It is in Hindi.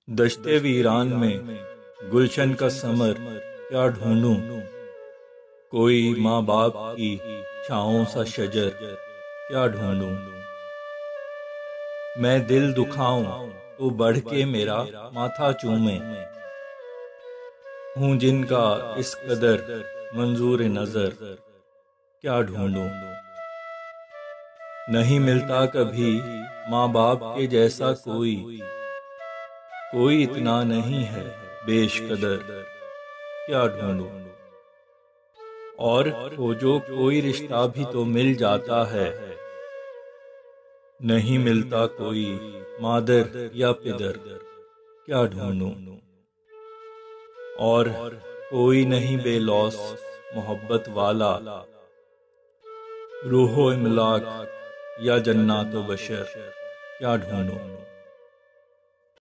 दश्ते वीरान में गुलशन का समर क्या ढूंढूं, कोई माँ बाप की छाओं सा शजर क्या ढूंढूं। मैं दिल दुखाऊं तो बढ़ के मेरा माथा चूमे, हूं जिनका इस कदर मंजूर नजर क्या ढूंढूं। नहीं मिलता कभी माँ बाप के जैसा कोई इतना नहीं है बेशकदर क्या ढूंढूं। और खोजो कोई रिश्ता भी तो मिल जाता है, नहीं मिलता कोई मादर या पिदर क्या ढूंढूं। और कोई नहीं बेलौस मोहब्बत वाला, रूहो इमलाक या जन्नातो बशर क्या ढूंढूं।